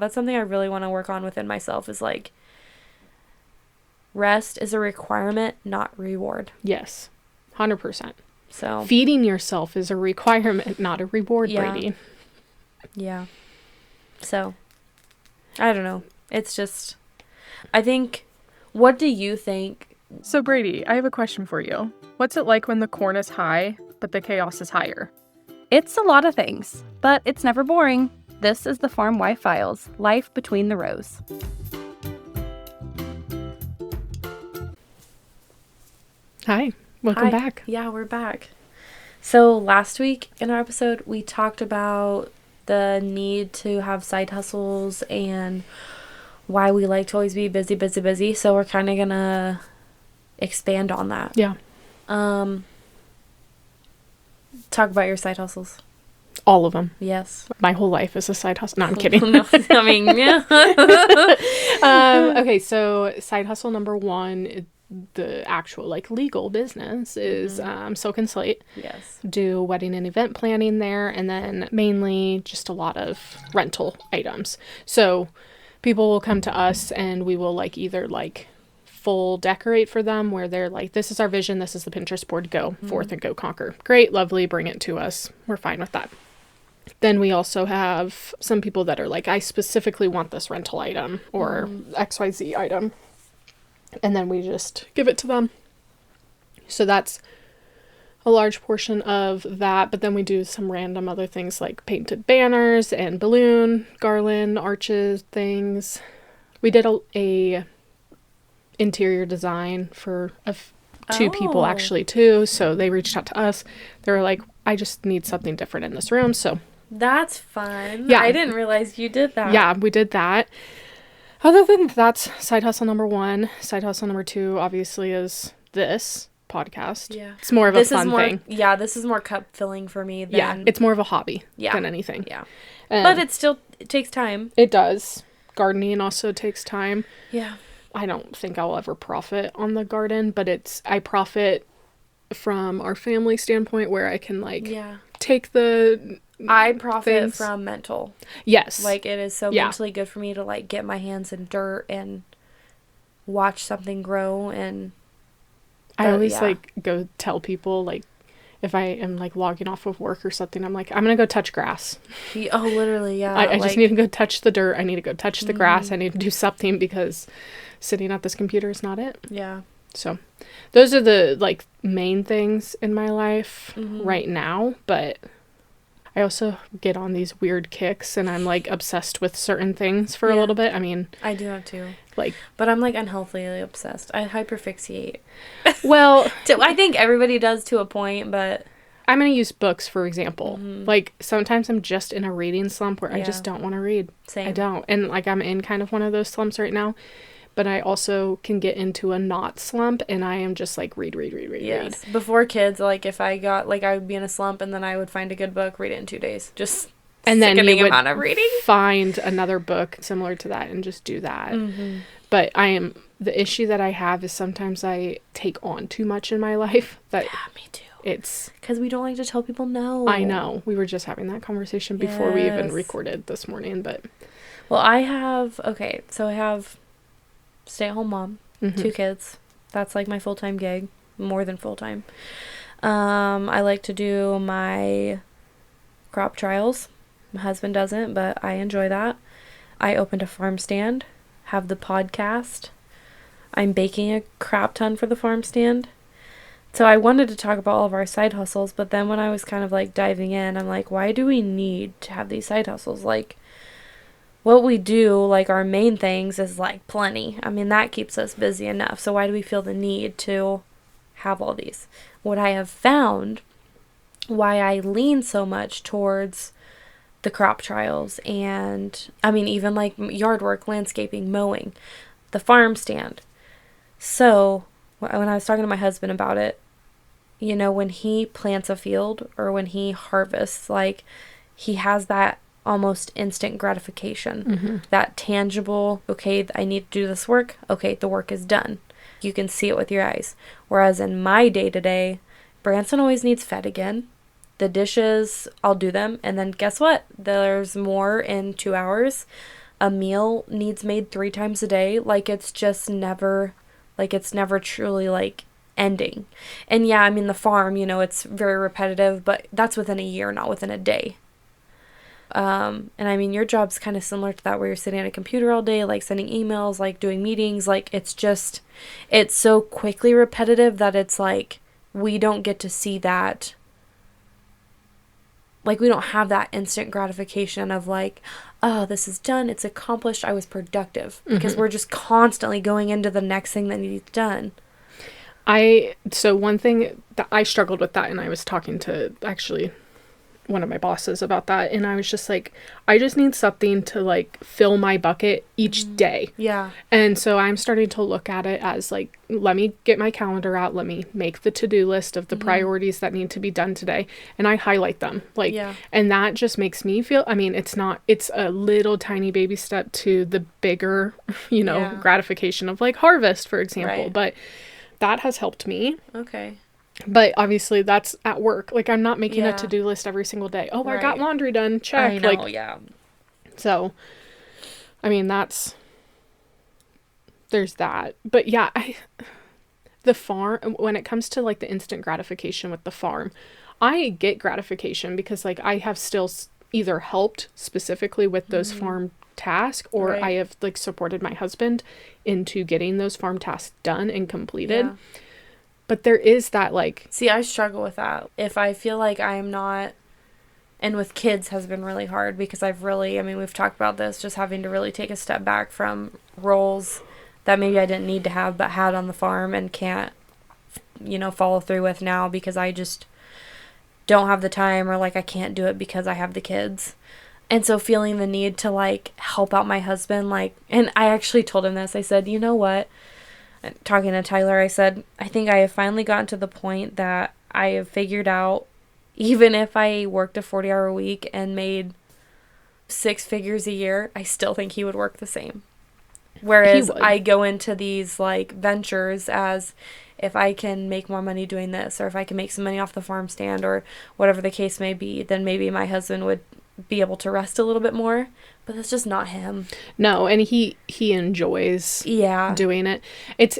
That's something I really want to work on within myself, is like, rest is a requirement, not reward. Yes, 100%. So feeding yourself is a requirement, not a reward, yeah. Brady. Yeah. So, I don't know. It's just, I think, what do you think? So Brady, I have a question for you. What's it like when the corn is high, but the chaos is higher? It's a lot of things, but it's never boring. This is the Farm Wife Files, life between the rows. Hi, welcome back. Yeah, we're back. So last week in our episode, we talked about the need to have side hustles and why we like to always be busy, busy, busy. So we're kind of going to expand on that. Yeah. Talk about your side hustles. All of them. Yes. My whole life is a side hustle. No, I'm kidding. No, I mean, yeah. Okay, so side hustle number one, the actual like legal business is Silk and Slate. Yes. Do wedding and event planning there, and then mainly just a lot of rental items. So people will come to us and we will like either like full decorate for them, where they're like, this is our vision, this is the Pinterest board, go forth and go conquer. Great, lovely, bring it to us. We're fine with that. Then we also have some people that are like, I specifically want this rental item or XYZ item. And then we just give it to them. So that's a large portion of that. But then we do some random other things like painted banners and balloon, garland, arches, things. We did a interior design for two people actually too. So they reached out to us. They were like, I just need something different in this room. So that's fun. Yeah. I didn't realize you did that. Yeah, we did that. Other than that's side hustle number one. Side hustle number two, obviously, is this podcast. Yeah. It's more of a fun thing. Yeah, this is more cup filling for me than... it's more of a hobby than anything. Yeah. But it takes time. It does. Gardening also takes time. Yeah. I don't think I'll ever profit on the garden, but I profit from our family standpoint, where I can like take the... I profit from mental. Yes. Like, it is so mentally good for me to, like, get my hands in dirt and watch something grow. And I always, like, go tell people, like, if I am, like, logging off of work or something, I'm like, I'm going to go touch grass. Oh, literally, yeah. I just need to go touch the dirt. I need to go touch the grass. I need to do something, because sitting at this computer is not it. Yeah. So those are the, like, main things in my life right now, but... I also get on these weird kicks and I'm like obsessed with certain things for a little bit. I mean, I do that too. Like, but I'm like unhealthily obsessed. I hyperfixate. Well, I think everybody does to a point, but I'm going to use books for example. Like sometimes I'm just in a reading slump where I just don't want to read. Same. I don't. And like I'm in kind of one of those slumps right now. But I also can get into a not slump, and I am just like read. Yes. Before kids, like if I got like I would be in a slump, and then I would find a good book, read it in 2 days, just and then you would amount of reading. Find another book similar to that and just do that. But the issue that I have is sometimes I take on too much in my life. That me too. It's because we don't like to tell people no. I know. We were just having that conversation before we even recorded this morning, but I have stay-at-home mom, 2 kids. That's like my full-time gig, more than full-time. I like to do my crop trials. My husband doesn't, but I enjoy that. I opened a farm stand, have the podcast. I'm baking a crap ton for the farm stand. So I wanted to talk about all of our side hustles, but then when I was kind of like diving in, I'm like, why do we need to have these side hustles? Like, what we do, like our main things, is like plenty. I mean, that keeps us busy enough. So why do we feel the need to have all these? What I have found, why I lean so much towards the crop trials, and I mean, even like yard work, landscaping, mowing, the farm stand. So when I was talking to my husband about it, you know, when he plants a field or when he harvests, like, he has that almost instant gratification, that tangible, okay, I need to do this work, okay, the work is done. You can see it with your eyes. Whereas in my day-to-day, Branson always needs fed again. The dishes, I'll do them, and then guess what? There's more in 2 hours. a meal needs made 3 times a day. Like, it's just never, like, it's never truly, like, ending. And yeah, I mean, the farm, you know, it's very repetitive, but that's within a year, not within a day. And I mean, your job's kind of similar to that, where you're sitting at a computer all day, like sending emails, like doing meetings. Like, it's so quickly repetitive that it's like, we don't get to see that. Like, we don't have that instant gratification of like, oh, this is done, it's accomplished, I was productive. Because we're just constantly going into the next thing that needs done. So one thing that I struggled with that, and I was talking to actually one of my bosses about that, and I was just like, I just need something to like fill my bucket each day. Yeah. And so I'm starting to look at it as like, let me get my calendar out, let me make the to-do list of the priorities that need to be done today, and I highlight them. Like, and that just makes me feel, I mean, it's a little tiny baby step to the bigger, you know, gratification of like harvest, for example. Right. But that has helped me. Okay. But obviously that's at work. Like, I'm not making a to-do list every single day. Oh, I got laundry done. Check. I know, like, yeah. So, I mean, there's that. But yeah, the farm, when it comes to like the instant gratification with the farm, I get gratification because like I have still either helped specifically with those farm tasks, or I have like supported my husband into getting those farm tasks done and completed. Yeah. But there is that like... See, I struggle with that. If I feel like I'm not... And with kids has been really hard because I've really... I mean, we've talked about this, just having to really take a step back from roles that maybe I didn't need to have but had on the farm and can't, you know, follow through with now because I just don't have the time, or like I can't do it because I have the kids. And so feeling the need to like help out my husband, like... And I actually told him this. I said, you know what? Talking to Tyler, I said, I think I have finally gotten to the point that I have figured out, even if I worked a 40-hour week and made 6 figures a year, I still think he would work the same. Whereas I go into these like ventures as, if I can make more money doing this, or if I can make some money off the farm stand, or whatever the case may be, then maybe my husband would be able to rest a little bit more. But that's just not him. No, and he enjoys doing it. It's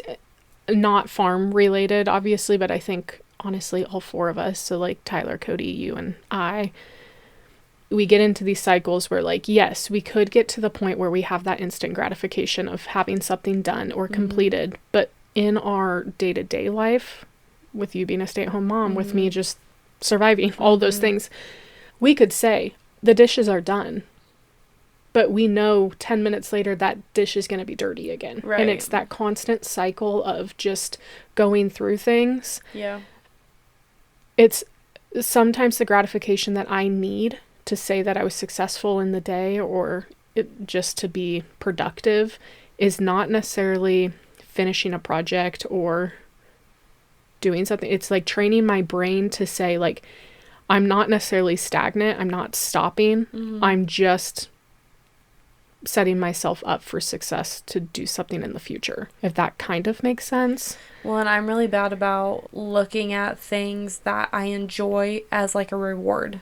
not farm related, obviously, but I think honestly all 4 of us, so like Tyler, Cody, you, and I, we get into these cycles where like, yes, we could get to the point where we have that instant gratification of having something done or completed, but in our day-to-day life, with you being a stay-at-home mom, with me just surviving, all those things, we could say the dishes are done, but we know 10 minutes later that dish is going to be dirty again. Right. And it's that constant cycle of just going through things. Yeah. It's sometimes the gratification that I need to say that I was successful in the day, or just to be productive, is not necessarily finishing a project or doing something. It's like training my brain to say like, I'm not necessarily stagnant. I'm not stopping. I'm just setting myself up for success to do something in the future, if that kind of makes sense. Well, and I'm really bad about looking at things that I enjoy as like a reward,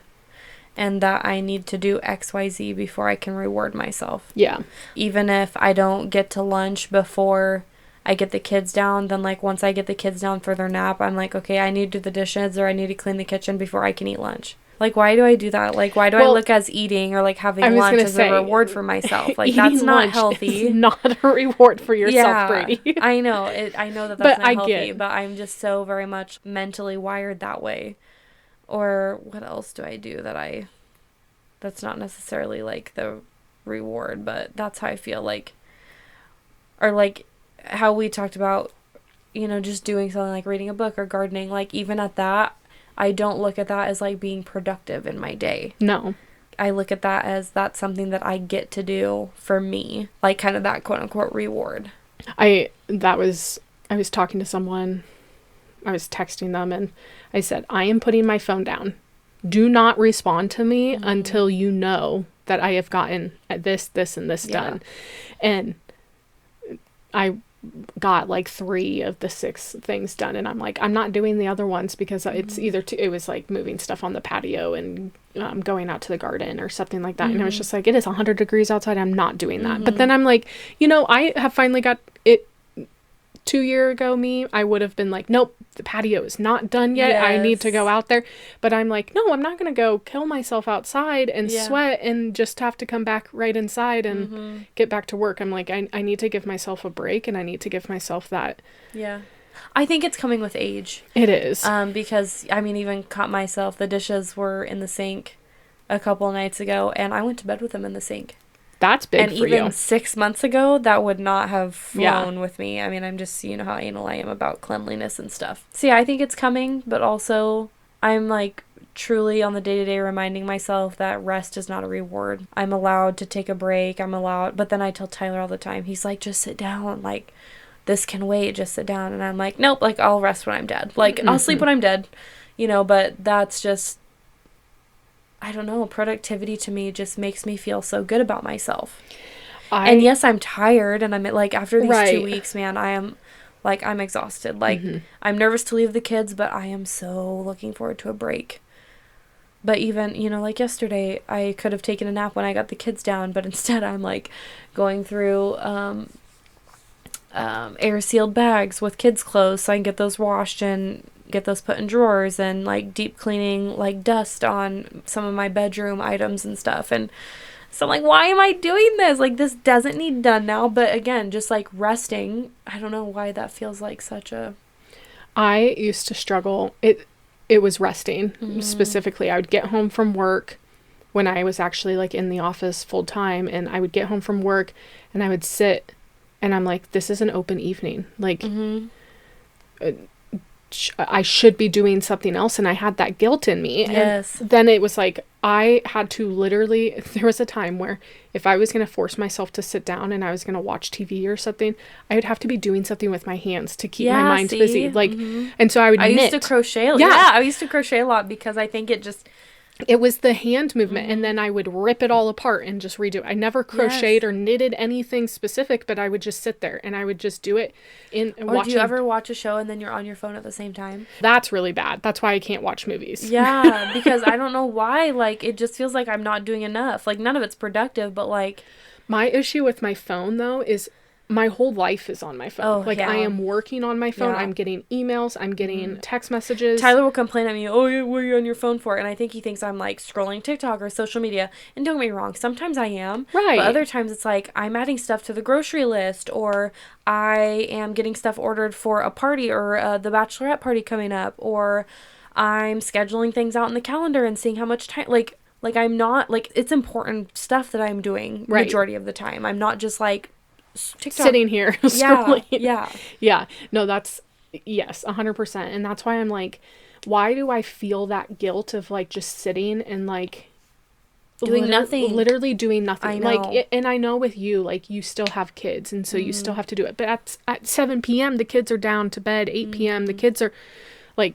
and that I need to do XYZ before I can reward myself. Yeah. Even if I don't get to lunch before I get the kids down, then like once I get the kids down for their nap, I'm like, okay, I need to do the dishes, or I need to clean the kitchen before I can eat lunch. Like, why do I do that? Like, why do I look as eating or like having lunch as a reward for myself? Like, that's not healthy. It's not a reward for yourself, Brady. I know. I know that that's not healthy, but I'm just so very much mentally wired that way. Or what else do I do that's not necessarily like the reward, but that's how I feel like, or like how we talked about, you know, just doing something like reading a book or gardening. Like, even at that, I don't look at that as like being productive in my day. No. I look at that as that's something that I get to do for me, like kind of that quote unquote reward. I was talking to someone, I was texting them, and I said, I am putting my phone down. Do not respond to me until you know that I have gotten this, and this done. And I got like 3 of the 6 things done, and I'm like, I'm not doing the other ones because it's either it was like moving stuff on the patio and going out to the garden or something like that. And I was just like, it is 100 degrees outside. I'm not doing that. But then I'm like, I have finally got it. 2 years ago, I would have been like, nope, the patio is not done yet. Yes. I need to go out there. But I'm like, no, I'm not going to go kill myself outside and sweat and just have to come back right inside and get back to work. I'm like, I need to give myself a break, and I need to give myself that. Yeah. I think it's coming with age. It is. Because, even caught myself, the dishes were in the sink a couple nights ago, and I went to bed with them in the sink. That's big for you. And even 6 months ago, that would not have flown with me. I'm just, how anal I am about cleanliness and stuff. So, I think it's coming, but also I'm, truly on the day-to-day reminding myself that rest is not a reward. I'm allowed to take a break. But then I tell Tyler all the time, he's like, just sit down. This can wait. Just sit down. And I'm like, nope, I'll rest when I'm dead. I'll sleep when I'm dead. But that's just... I don't know, productivity to me just makes me feel so good about myself. And yes, I'm tired, and I'm after these 2 weeks, man, I am I'm exhausted. I'm nervous to leave the kids, but I am so looking forward to a break. But even, yesterday, I could have taken a nap when I got the kids down, but instead I'm going through air sealed bags with kids' clothes so I can get those washed and get those put in drawers, and deep cleaning dust on some of my bedroom items and stuff. And so I'm why am I doing this? This doesn't need done now. But again, just resting, I don't know why that feels like such a... I used to struggle. It was resting. Specifically, I would get home from work when I was actually in the office full time, and I would get home from work and I would sit, and I'm like, this is an open evening. I should be doing something else, and I had that guilt in me. Yes. And then it was I had to literally, there was a time where if I was going to force myself to sit down and I was going to watch TV or something, I would have to be doing something with my hands to keep my mind busy. And so I would knit. I used to crochet. Yeah, I used to crochet a lot because I think it was the hand movement, and then I would rip it all apart and just redo it. I never crocheted or knitted anything specific, but I would just sit there and I would just do it. Or do you ever watch a show and then you're on your phone at the same time? That's really bad. That's why I can't watch movies. Yeah, because I don't know why. It just feels like I'm not doing enough. None of it's productive, but My issue with my phone, though, is my whole life is on my phone. I am working on my phone. Yeah. I'm getting emails. I'm getting text messages. Tyler will complain at me, what are you on your phone for? And I think he thinks I'm scrolling TikTok or social media. And don't get me wrong, sometimes I am. Right. But other times it's I'm adding stuff to the grocery list, or I am getting stuff ordered for a party or the bachelorette party coming up, or I'm scheduling things out in the calendar and seeing how much time, I'm not, it's important stuff that I'm doing majority of the time. I'm not just TikTok. Sitting here scrolling. Yeah. No, that's, yes, 100%. And that's why I'm why do I feel that guilt of just sitting and doing nothing, literally doing nothing? I know. And I know with you, you still have kids, and so you still have to do it. But at 7 p.m. the kids are down to bed. 8 p.m. the kids are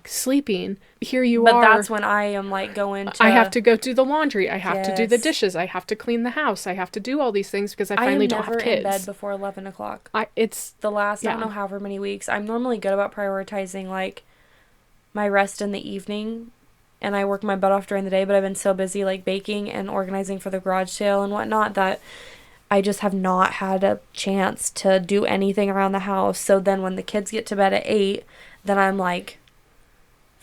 sleeping. Here you are. But that's when I am going to... I have to go do the laundry. I have to do the dishes. I have to clean the house. I have to do all these things because I finally don't have kids. I am never in bed before 11 o'clock. It's the last, I don't know however many weeks. I'm normally good about prioritizing my rest in the evening, and I work my butt off during the day, but I've been so busy baking and organizing for the garage sale and whatnot that I just have not had a chance to do anything around the house. So then when the kids get to bed at 8, then I'm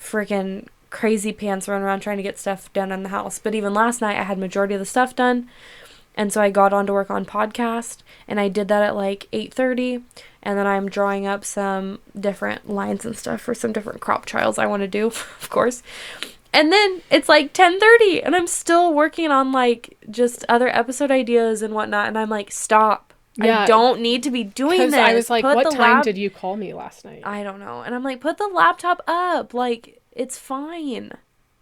freaking crazy pants running around trying to get stuff done in the house. But even last night I had majority of the stuff done, and so I got on to work on podcast, and I did that at 8:30, and then I'm drawing up some different lines and stuff for some different crop trials I want to do, of course. And then it's 10:30 and I'm still working on just other episode ideas and whatnot, and I'm stop. Yeah, I don't need to be doing this. I was what time did you call me last night? I don't know. And I'm put the laptop up. It's fine.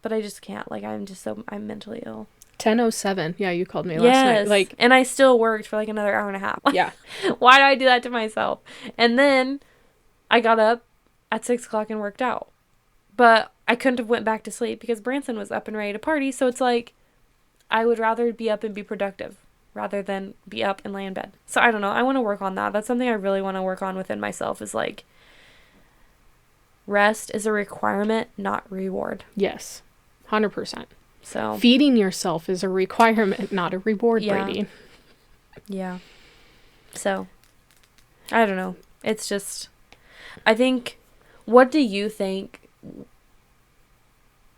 But I just can't. I'm mentally ill. 10:07. Yeah, you called me last night. And I still worked for another hour and a half. Yeah. Why do I do that to myself? And then I got up at 6 o'clock and worked out. But I couldn't have went back to sleep because Branson was up and ready to party. So it's I would rather be up and be productive rather than be up and lay in bed. So I don't know. I want to work on that. That's something I really want to work on within myself, is rest is a requirement, not reward. Yes. 100%. So feeding yourself is a requirement, not a reward, Yeah. Brady. yeah. So I don't know. It's just, I think, what do you think?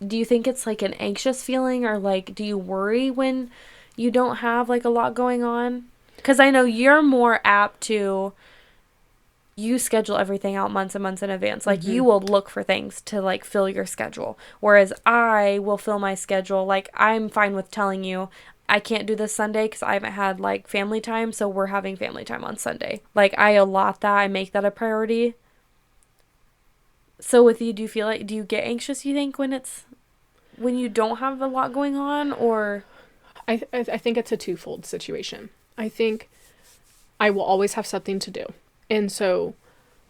Do you think it's like an anxious feeling, or like, do you worry when you don't have like a lot going on? Because I know you're more apt to, you schedule everything out months and months in advance. Like, you will look for things to like fill your schedule. Whereas I will fill my schedule. Like, I'm fine with telling you, I can't do this Sunday because I haven't had like family time. So we're having family time on Sunday. Like, I allot that. I make that a priority. So with you, do you feel like, do you get anxious, you think, when you don't have a lot going on, or? I think it's a twofold situation. I think I will always have something to do. And so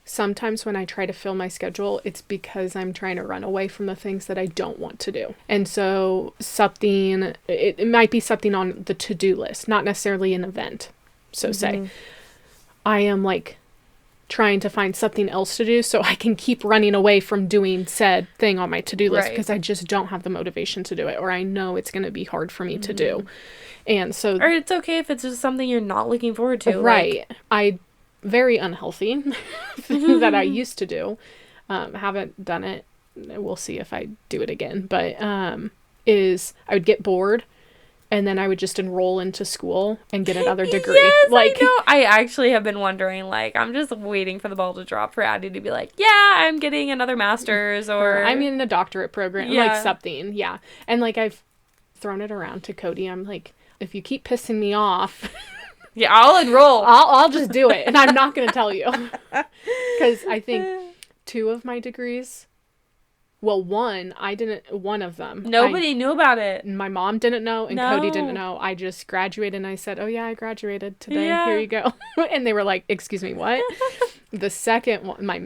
sometimes when I try to fill my schedule, it's because I'm trying to run away from the things that I don't want to do. And so it might be something on the to-do list, not necessarily an event. So say I am like trying to find something else to do so I can keep running away from doing said thing on my to-do list because I just don't have the motivation to do it, or I know it's going to be hard for me to do. And so, or it's okay if it's just something you're not looking forward to. Right. Very unhealthy thing that I used to do. Haven't done it. We'll see if I do it again. But is I would get bored, and then I would just enroll into school and get another degree. Yes, like, I know. I actually have been wondering, like, I'm just waiting for the ball to drop for Addie to be like, yeah, I'm getting another master's, or I'm in a doctorate program, Yeah. like something. Yeah. And like, I've thrown it around to Cody. I'm like, if you keep pissing me off, yeah, I'll enroll. I'll just do it. And I'm not going to tell you. Because I think 2 of my degrees, well, one of them. Nobody knew about it. My mom didn't know, and Cody didn't No. know. I just graduated, and I said, oh, yeah, I graduated today. Yeah. Here you go. And they were like, excuse me, what? The second one, my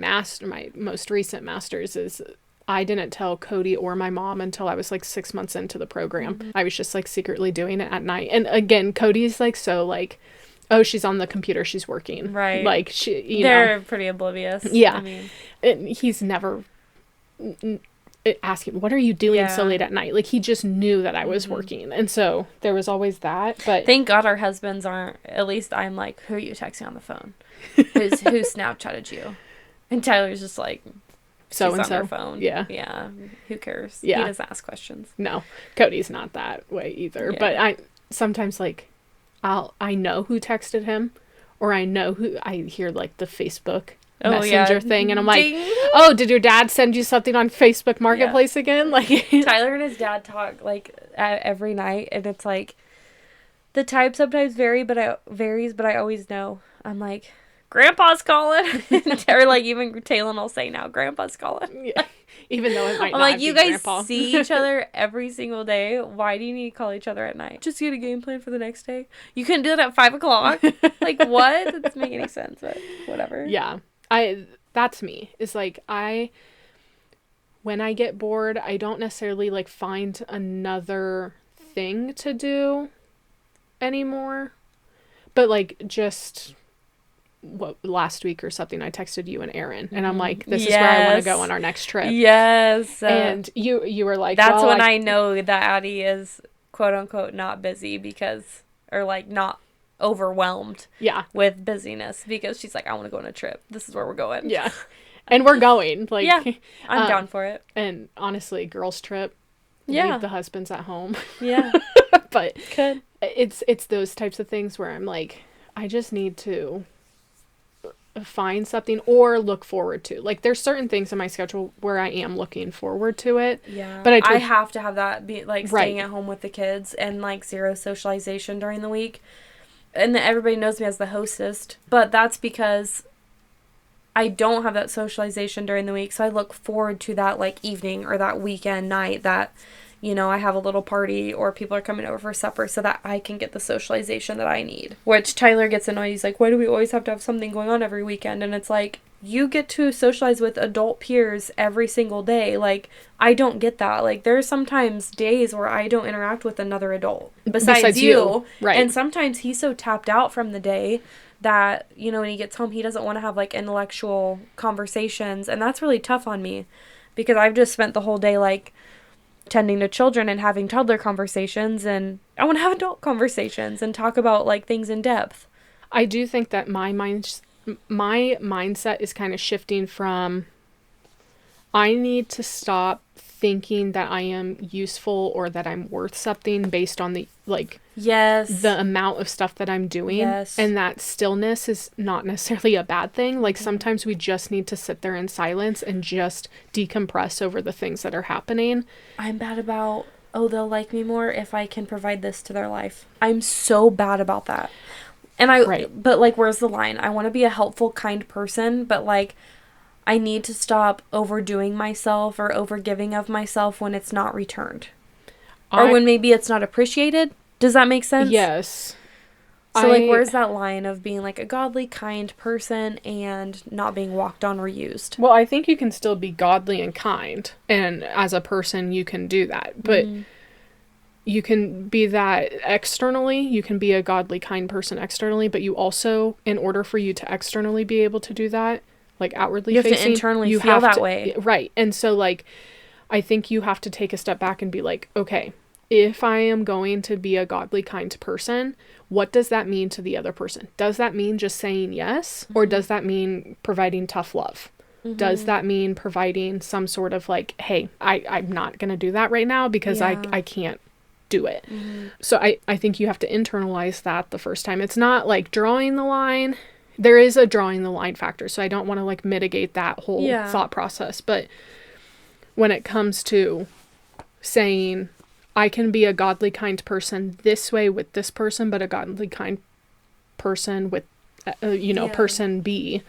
most recent master's is, I didn't tell Cody or my mom until I was like 6 months into the program. I was just like secretly doing it at night. And again, Cody's like, so like, oh, she's on the computer, she's working. Right. Like, They're pretty oblivious. Yeah. I mean, and he's never asking, what are you doing so late at night? Like, he just knew that I was working. And so there was always that. But thank God our husbands aren't. At least I'm like, who are you texting on the phone? Who Snapchatted you? And Tyler's just like, so she's and on so. her phone. Yeah. Who cares? Yeah. He doesn't ask questions. No, Cody's not that way either. Yeah. But I sometimes like, I know who texted him, or I know who, I hear like the Facebook Messenger thing, and I'm like, Ding. oh, did your dad send you something on Facebook Marketplace again? Like, Tyler and his dad talk like every night, and it's like the type sometimes varies, but I always know. I'm like, Grandpa's calling, or like even Taylor will say now, Grandpa's calling. yeah. Even though it might I'm not like, be you guys Grandpa. see each other every single day. Why do you need to call each other at night? Just get a game plan for the next day. You couldn't do it at 5:00. Like, what? That doesn't make any sense, but whatever. Yeah. That's me. It's like, when I get bored, I don't necessarily like find another thing to do anymore. But like, just last week or something, I texted you and Aaron, and I'm like, this is where I want to go on our next trip. Yes. And you were like, that's well, when I know that Addie is quote unquote not busy or like not overwhelmed with busyness, because she's like, I want to go on a trip. This is where we're going. Yeah. And we're going. Like, yeah, I'm down for it. And honestly, girls trip. Yeah. Leave the husbands at home. Yeah. But Could. It's those types of things where I'm like, I just need to find something or look forward to. Like, there's certain things in my schedule where I am looking forward to it. Yeah. But I have to have that be like staying Right. at home with the kids and like zero socialization during the week. And everybody knows me as the hostess, but that's because I don't have that socialization during the week. So I look forward to that like evening or that weekend night that, you know, I have a little party or people are coming over for supper so that I can get the socialization that I need. Which Tyler gets annoyed. He's like, why do we always have to have something going on every weekend? And it's like, you get to socialize with adult peers every single day. Like, I don't get that. Like, there's sometimes days where I don't interact with another adult besides you. Right. And sometimes he's so tapped out from the day that, you know, when he gets home, he doesn't want to have like intellectual conversations. And that's really tough on me because I've just spent the whole day like tending to children and having toddler conversations, and I want to have adult conversations and talk about like things in depth. I do think that my mindset is kind of shifting from, I need to stop thinking that I am useful or that I'm worth something based on the, like, yes, the amount of stuff that I'm doing. Yes. And that stillness is not necessarily a bad thing. Like, sometimes we just need to sit there in silence and just decompress over the things that are happening. I'm bad about, oh, they'll like me more if I can provide this to their life. I'm so bad about that. And but like, where's the line? I want to be a helpful, kind person, but like, I need to stop overdoing myself or overgiving of myself when it's not returned. Or when maybe it's not appreciated. Does that make sense? Yes. So, like, where's that line of being, like, a godly, kind person and not being walked on or used? Well, I think you can still be godly and kind. And as a person, you can do that. But you can be that externally. You can be a godly, kind person externally. But you also, in order for you to externally be able to do that, like outwardly facing, you have to internally feel that way. Right. And so, like, I think you have to take a step back and be like, okay, if I am going to be a godly, kind person, what does that mean to the other person? Does that mean just saying yes? Or does that mean providing tough love? Does that mean providing some sort of like, hey, I'm not going to do that right now because I can't do it. So I think you have to internalize that the first time. It's not like drawing the line. There is a drawing the line factor, so I don't want to like mitigate that whole thought process. But when it comes to saying, I can be a godly, kind person this way with this person, but a godly, kind person with, person B,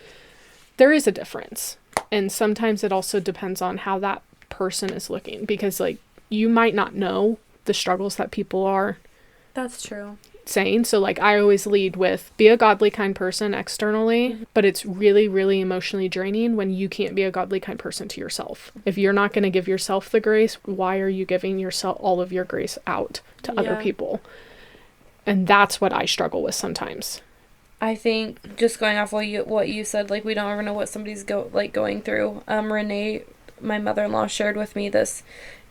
there is a difference. And sometimes it also depends on how that person is looking, because like, you might not know the struggles that people are. That's true. Saying. So like, I always lead with, be a godly, kind person externally, but it's really, really emotionally draining when you can't be a godly, kind person to yourself. If you're not going to give yourself the grace, why are you giving yourself all of your grace out to other people? And that's what I struggle with sometimes. I think just going off what you said, like, we don't ever know what somebody's going through. Renee, my mother-in-law, shared with me this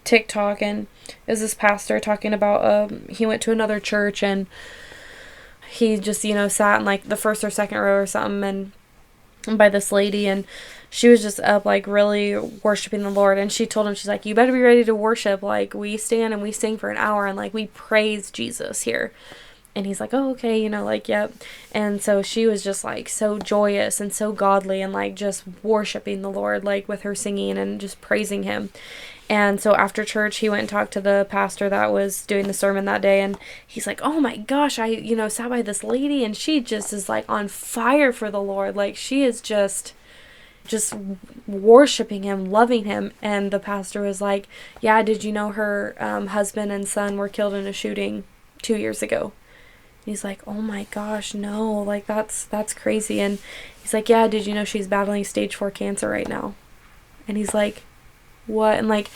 TikTok, and is this pastor talking about he went to another church and he just sat in like the first or second row or something, and by this lady, and she was just up like really worshiping the Lord, and she told him, she's like, you better be ready to worship, like we stand and we sing for an hour and like we praise Jesus here. And he's like, oh, okay, like, yep. And so she was just like so joyous and so godly and like just worshiping the Lord, like with her singing and just praising him. And so after church, he went and talked to the pastor that was doing the sermon that day. And he's like, oh my gosh, I, sat by this lady and she just is like on fire for the Lord. Like she is just worshiping him, loving him. And the pastor was like, yeah, did you know her husband and son were killed in a shooting 2 years ago? And he's like, oh my gosh, no, like that's crazy. And he's like, yeah, did you know she's battling stage 4 cancer right now? And he's like, what? And like,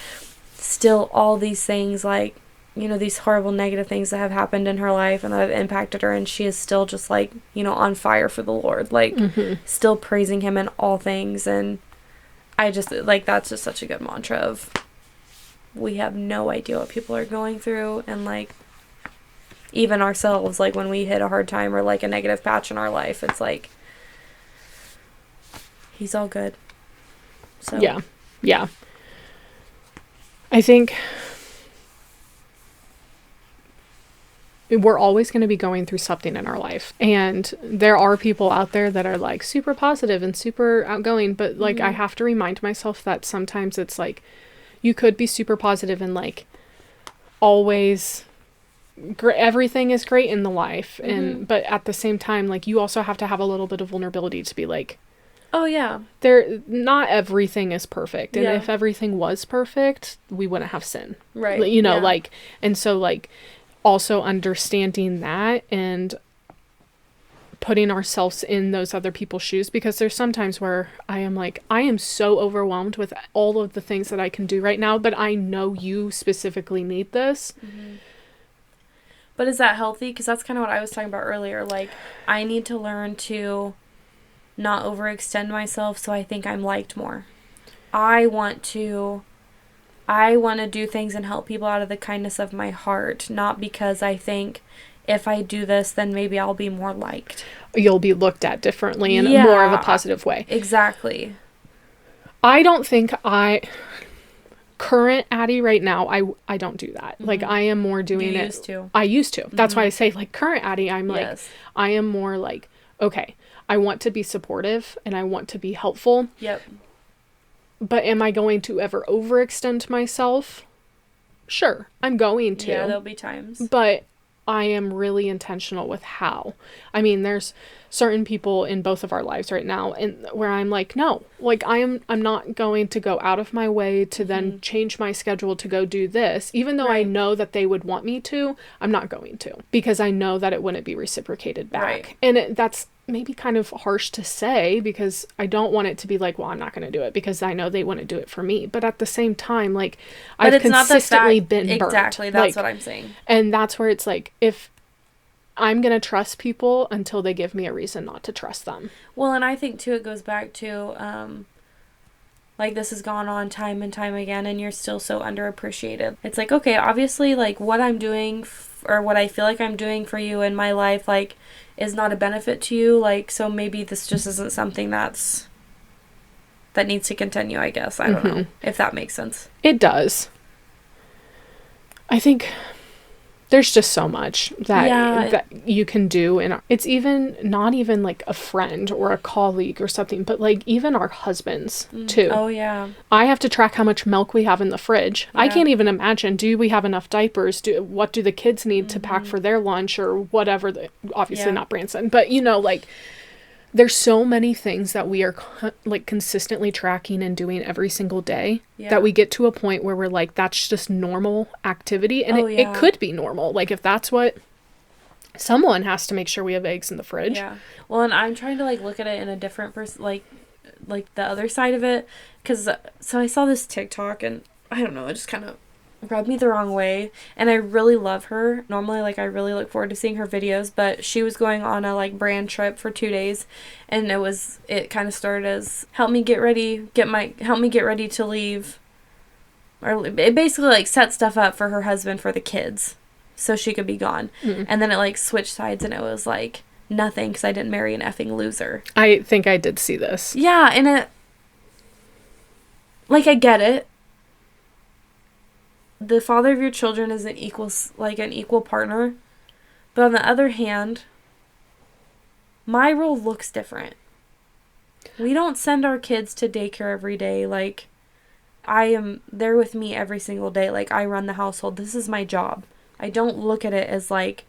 still all these things, like, these horrible negative things that have happened in her life and that have impacted her, and she is still just like, on fire for the Lord, like still praising him in all things. And I just like, that's just such a good mantra of, we have no idea what people are going through. And like, even ourselves, like when we hit a hard time or like a negative patch in our life, it's like, he's all good. So yeah. I think we're always going to be going through something in our life. And there are people out there that are like super positive and super outgoing. But like, I have to remind myself that sometimes it's like, you could be super positive and like always everything is great in the life. And, but at the same time, like you also have to have a little bit of vulnerability to be like, oh yeah, not everything is perfect. And if everything was perfect, we wouldn't have sin. Right. Like, and so like also understanding that and putting ourselves in those other people's shoes, because there's sometimes where I am like, I am so overwhelmed with all of the things that I can do right now, but I know you specifically need this. But is that healthy? Because that's kind of what I was talking about earlier. Like, I need to learn to not overextend myself so I think I'm liked more. I want to I want to do things and help people out of the kindness of my heart, not because I think if I do this, then maybe I'll be more liked. You'll be looked at differently in Yeah, more of a positive way. Exactly. I don't think current Addie right now, I don't do that. Like, I am more doing it. Used to. I used to. That's why I say, like, current Addie, I'm like, I am more like, okay, I want to be supportive and I want to be helpful. Yep. But am I going to ever overextend myself? Sure, I'm going to. Yeah, there'll be times. But I am really intentional with how. I mean, there's certain people in both of our lives right now and where I'm like, no, like I'm not going to go out of my way to then change my schedule to go do this, even though I know that they would want me to. I'm not going to, because I know that it wouldn't be reciprocated back. And that's maybe kind of harsh to say, because I don't want it to be like, well, I'm not going to do it because I know they want to do it for me. But at the same time, like, I've consistently been burnt. Exactly, that's what I'm saying. And that's where it's like, if I'm going to trust people until they give me a reason not to trust them. Well, and I think, too, it goes back to, like, this has gone on time and time again, and you're still so underappreciated. It's like, okay, obviously, like, what I'm doing, or what I feel like I'm doing for you in my life, like, is not a benefit to you. Like, so maybe this just isn't something that needs to continue, I guess. I don't know if that makes sense. It does. I think there's just so much that you can do, and it's even not even like a friend or a colleague or something, but like even our husbands too. Oh yeah. I have to track how much milk we have in the fridge. I can't even imagine, do we have enough diapers? What do the kids need to pack for their lunch or whatever? Obviously not Branson, but you know, like, there's so many things that we are like consistently tracking and doing every single day that we get to a point where we're like, that's just normal activity. And it could be normal. Like, if that's what someone has to make sure we have eggs in the fridge. Yeah. Well, and I'm trying to like look at it in a different like the other side of it. Cause so I saw this TikTok and I don't know, it just kind of rubbed me the wrong way, and I really love her. Normally, like, I really look forward to seeing her videos, but she was going on a like brand trip for 2 days, and it kind of started as help me get ready to leave, or it basically like set stuff up for her husband for the kids so she could be gone. And then it like switched sides, and it was like nothing because I didn't marry an effing loser. I think I did see this. Yeah, and it, like, I get it. The father of your children is an equal partner. But on the other hand, my role looks different. We don't send our kids to daycare every day. Like, they're with me every single day. Like, I run the household. This is my job. I don't look at it as like,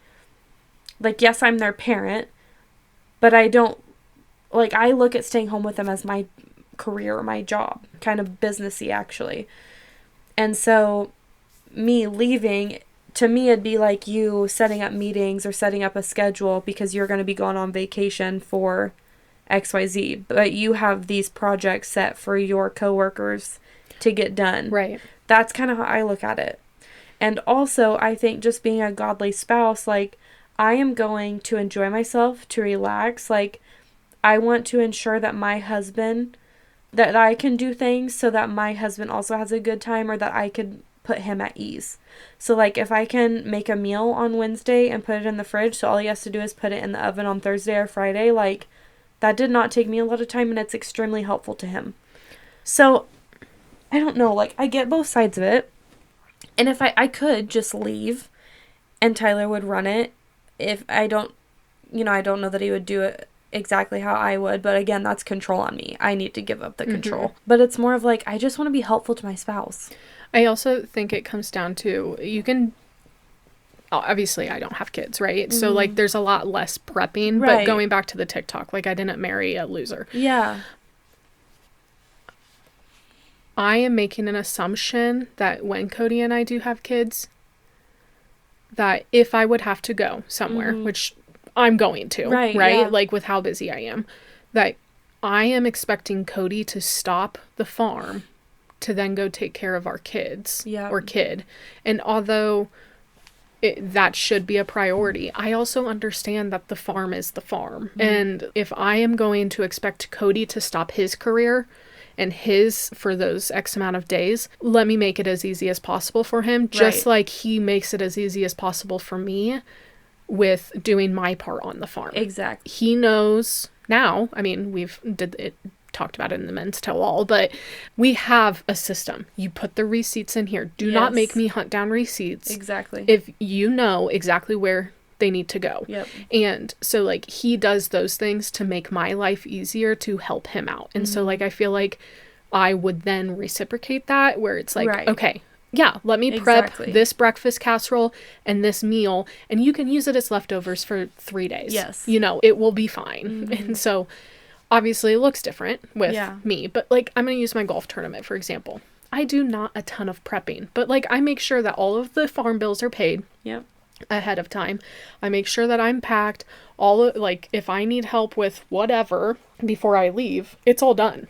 yes, I'm their parent, but I don't, like, I look at staying home with them as my career or my job. Kind of businessy, actually. And so me leaving, to me, it'd be like you setting up meetings or setting up a schedule because you're going to be going on vacation for XYZ, but you have these projects set for your coworkers to get done. Right. That's kind of how I look at it. And also, I think just being a godly spouse, like, I am going to enjoy myself, to relax. Like, I want to ensure that my husband, that I can do things so that my husband also has a good time, or that I could put him at ease. So, like, if I can make a meal on Wednesday and put it in the fridge, so all he has to do is put it in the oven on Thursday or Friday, like, that did not take me a lot of time, and it's extremely helpful to him. So, I don't know, like, I get both sides of it. And if I could just leave and Tyler would run it, if I don't know that he would do it exactly how I would, but again, that's control on me. I need to give up the control. But it's more of like, I just want to be helpful to my spouse. I also think it comes down to, you can, obviously I don't have kids, right? So, like, there's a lot less prepping, but going back to the TikTok, like, I didn't marry a loser. Yeah. I am making an assumption that when Cody and I do have kids, that if I would have to go somewhere, which I'm going to, right? Yeah. Like, with how busy I am, that I am expecting Cody to stop the farm to then go take care of our kids or kid. And although that should be a priority, I also understand that the farm is the farm. And if I am going to expect Cody to stop his career and his for those X amount of days, let me make it as easy as possible for him, just like he makes it as easy as possible for me with doing my part on the farm. Exactly. He knows now, I mean, talked about it in the men's tell all, but we have a system. You put the receipts in here. Do not make me hunt down receipts. Exactly. If you know exactly where they need to go. Yep. And so like he does those things to make my life easier to help him out. And so like I feel like I would then reciprocate that, where it's like, okay, yeah, let me prep this breakfast casserole and this meal, and you can use it as leftovers for 3 days. Yes. You know, it will be fine. And so obviously it looks different with me, but like I'm going to use my golf tournament, for example. I do not a ton of prepping, but like I make sure that all of the farm bills are paid ahead of time. I make sure that I'm packed. Like if I need help with whatever before I leave, it's all done.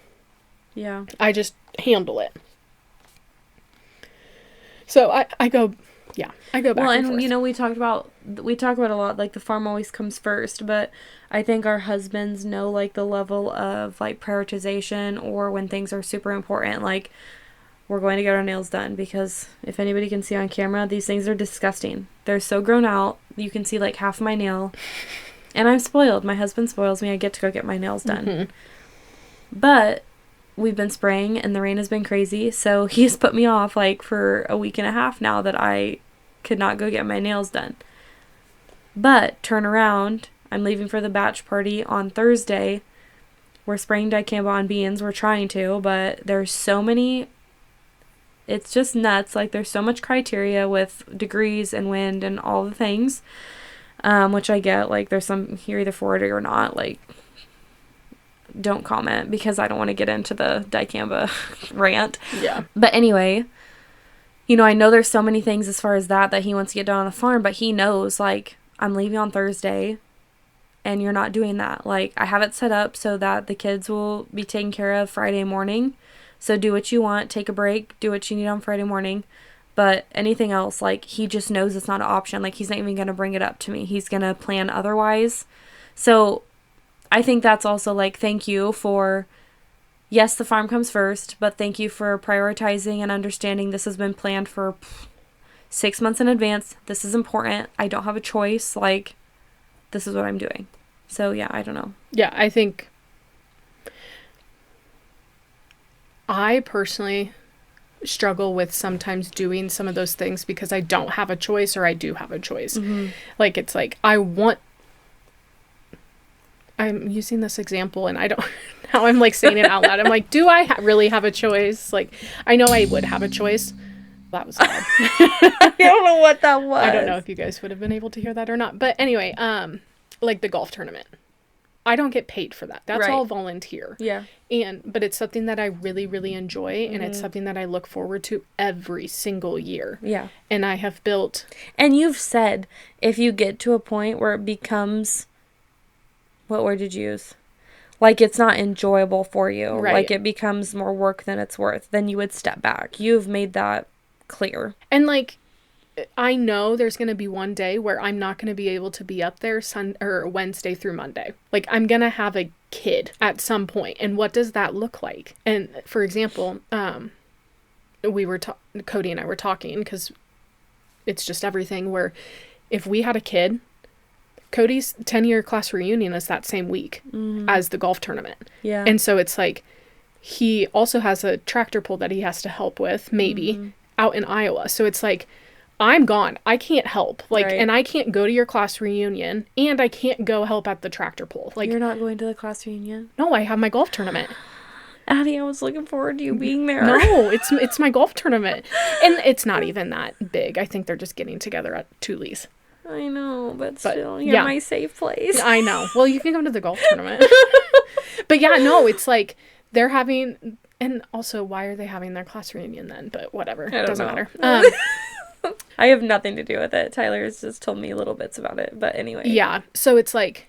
Yeah. I just handle it. So I go back and forth. You know, we talk about a lot, like the farm always comes first, but I think our husbands know like the level of like prioritization, or when things are super important, like we're going to get our nails done, because if anybody can see on camera, these things are disgusting. They're so grown out. You can see like half my nail, and I'm spoiled. My husband spoils me. I get to go get my nails done. But we've been spraying and the rain has been crazy, so he's put me off like for a week and a half now that I could not go get my nails done. But turn around, I'm leaving for the batch party on Thursday. We're spraying dicamba on beans. We're trying to, but there's so many, it's just nuts. Like there's so much criteria with degrees and wind and all the things, which I get. Like there's some, you're either for it or not. Like, don't comment, because I don't want to get into the dicamba rant. Yeah. But anyway, you know, I know there's so many things as far as that he wants to get done on the farm, but he knows, like, I'm leaving on Thursday and you're not doing that. Like, I have it set up so that the kids will be taken care of Friday morning. So do what you want, take a break, do what you need on Friday morning. But anything else, like, he just knows it's not an option. Like, he's not even going to bring it up to me. He's going to plan otherwise. So I think that's also like, thank you for, yes, the farm comes first, but thank you for prioritizing and understanding this has been planned for 6 months in advance. This is important. I don't have a choice. Like, this is what I'm doing. So yeah, I don't know. Yeah, I think I personally struggle with sometimes doing some of those things because I don't have a choice, or I do have a choice. Like, it's like, I'm using this example and I don't, now I'm like saying it out loud. I'm like, do I really have a choice? Like, I know I would have a choice. That was loud. I don't know what that was. I don't know if you guys would have been able to hear that or not. But anyway, like the golf tournament, I don't get paid for that. That's all volunteer. Yeah. But it's something that I really, really enjoy, and it's something that I look forward to every single year. Yeah. And I have built. And you've said, if you get to a point where it becomes, what word did you use? Like, it's not enjoyable for you. Right. Like, it becomes more work than it's worth. Then you would step back. You've made that clear. And, like, I know there's going to be one day where I'm not going to be able to be up there Wednesday through Monday. Like, I'm going to have a kid at some point. And what does that look like? And, for example, Cody and I were talking, because it's just everything, where if we had a kid, Cody's 10-year class reunion is that same week as the golf tournament. Yeah. And so it's like, he also has a tractor pull that he has to help with, maybe, out in Iowa. So it's like, I'm gone. I can't help. Like, and I can't go to your class reunion, and I can't go help at the tractor pull. Like, you're not going to the class reunion? No, I have my golf tournament. Addie, I was looking forward to you being there. No, it's my golf tournament. And it's not even that big. I think they're just getting together at Tully's. I know, but still, you're my safe place. I know. Well, you can come to the golf tournament. But yeah, no, it's like they're having, and also, why are they having their class reunion then? But whatever, it doesn't matter. I have nothing to do with it. Tyler has just told me little bits about it, but anyway. Yeah, so it's like,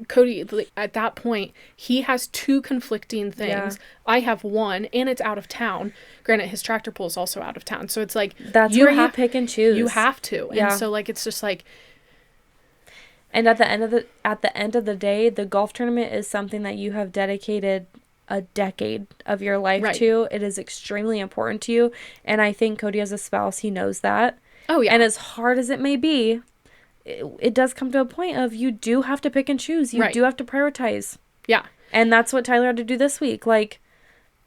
Cody, at that point, he has two conflicting things. Yeah. I have one, and it's out of town. Granted, his tractor pull is also out of town. So it's like, that's where you pick and choose. You have to. Yeah. And so, like, it's just like, and at the end of the day, the golf tournament is something that you have dedicated a decade of your life Right. to. It is extremely important to you. And I think Cody, as a spouse, he knows that. Oh, yeah. And as hard as it may be, it does come to a point of you do have to pick and choose. You Right. do have to prioritize. Yeah. And that's what Tyler had to do this week. Like,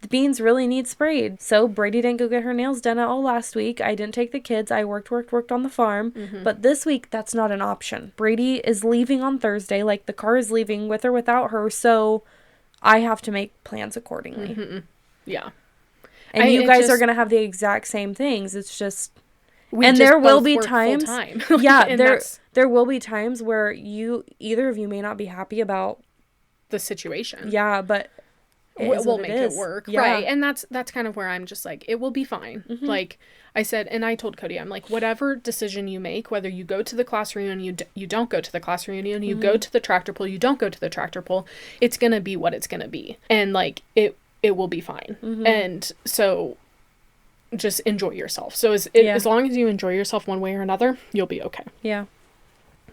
the beans really need sprayed. So Brady didn't go get her nails done at all last week. I didn't take the kids. I worked on the farm. But this week, that's not an option. Brady is leaving on Thursday. Like, the car is leaving with or without her. So I have to make plans accordingly. Yeah. And you guys are going to have the exact same things. It's just... We and just there will both be work times... full-time. Yeah, And there will be times where either of you may not be happy about... the situation. Yeah, but... We'll make it work. Yeah. Right. And that's kind of where I'm just like, it will be fine. Like I said, and I told Cody, I'm like, whatever decision you make, whether you go to the class reunion, you don't go to the class reunion, you go to the tractor pull, you don't go to the tractor pull, it's going to be what it's going to be. And like, it will be fine. And so just enjoy yourself. So as long as you enjoy yourself one way or another, you'll be okay. Yeah.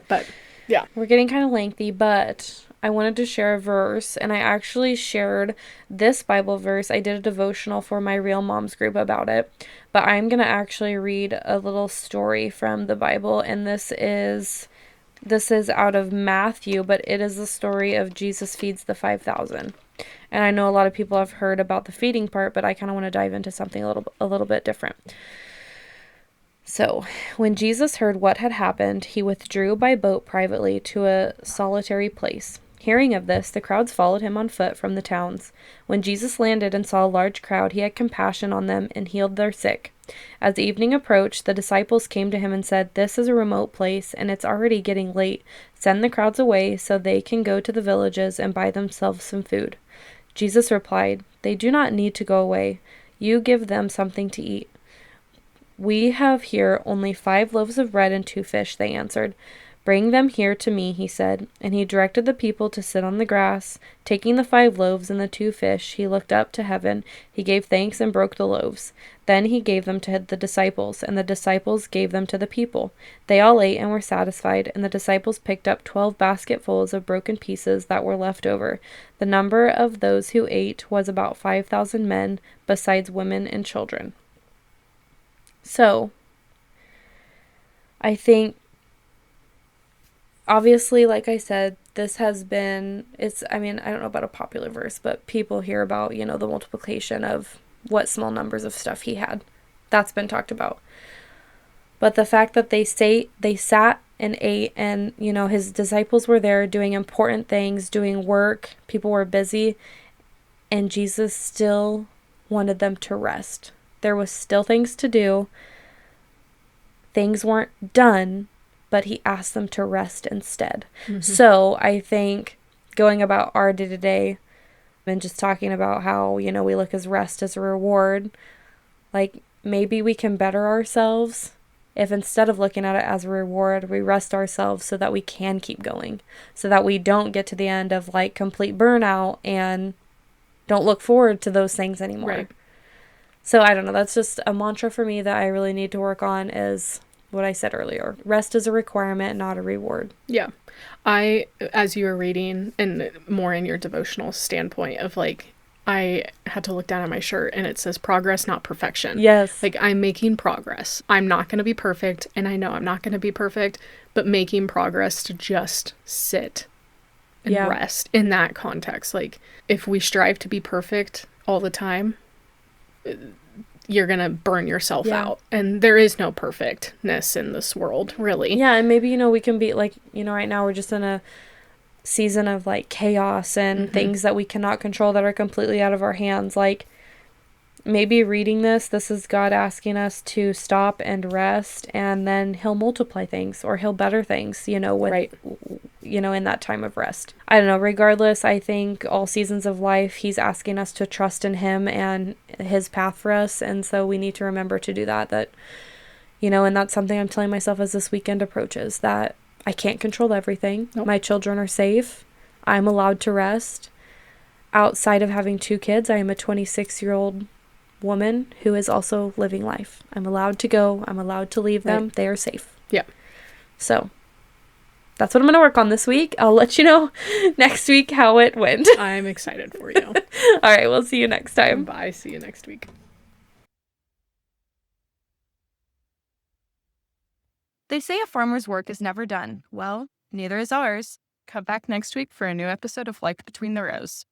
But yeah. We're getting kind of lengthy, but I wanted to share a verse, and I actually shared this Bible verse. I did a devotional for my Real Moms group about it, but I'm going to actually read a little story from the Bible, and this is out of Matthew, but it is the story of Jesus feeds the 5,000. And I know a lot of people have heard about the feeding part, but I kind of want to dive into something a little bit different. So, when Jesus heard what had happened, he withdrew by boat privately to a solitary place. Hearing of this, the crowds followed him on foot from the towns. When Jesus landed and saw a large crowd, he had compassion on them and healed their sick. As evening approached, the disciples came to him and said, "This is a remote place, and it's already getting late. Send the crowds away so they can go to the villages and buy themselves some food." Jesus replied, "They do not need to go away. You give them something to eat." "We have here only 5 loaves of bread and 2 fish," they answered. "Bring them here to me," he said, and he directed the people to sit on the grass. Taking the 5 loaves and the 2 fish, he looked up to heaven, he gave thanks and broke the loaves. Then he gave them to the disciples, and the disciples gave them to the people. They all ate and were satisfied, and the disciples picked up 12 basketfuls of broken pieces that were left over. The number of those who ate was about 5,000 men, besides women and children. So, I think, obviously, like I said, this has been, I don't know about a popular verse, but people hear about, the multiplication of what small numbers of stuff he had. That's been talked about. But the fact that they sat and ate, and, his disciples were there doing important things, doing work, people were busy, and Jesus still wanted them to rest. There was still things to do. Things weren't done, but he asked them to rest instead. So I think going about our day-to-day and just talking about how, we look as rest as a reward, like maybe we can better ourselves if instead of looking at it as a reward, we rest ourselves so that we can keep going, so that we don't get to the end of like complete burnout and don't look forward to those things anymore. Right. So I don't know. That's just a mantra for me that I really need to work on, is what I said earlier. Rest is a requirement, not a reward. Yeah. As you were reading, and more in your devotional standpoint of like, I had to look down at my shirt and it says progress, not perfection. Yes. Like, I'm making progress. I'm not going to be perfect, and I know I'm not going to be perfect, but making progress to just sit and rest in that context. Like, if we strive to be perfect all the time, you're going to burn yourself out. And there is no perfectness in this world, really. Yeah, and maybe, we can be like, right now we're just in a season of like chaos and things that we cannot control that are completely out of our hands. Like, maybe reading this is God asking us to stop and rest, and then he'll multiply things, or he'll better things, with, in that time of rest. I don't know. Regardless, I think all seasons of life, he's asking us to trust in him and his path for us. And so we need to remember to do that, and that's something I'm telling myself as this weekend approaches, that I can't control everything. Nope. My children are safe. I'm allowed to rest. Outside of having 2 kids, I am a 26-year-old woman who is also living life. I'm allowed to go. I'm allowed to leave them. They are safe. Yeah. So that's what I'm going to work on this week. I'll let you know next week how it went. I'm excited for you. All right, we'll see you next time. Bye. See you next week. They say a farmer's work is never done. Well, neither is ours. Come back next week for a new episode of Life Between the Rows.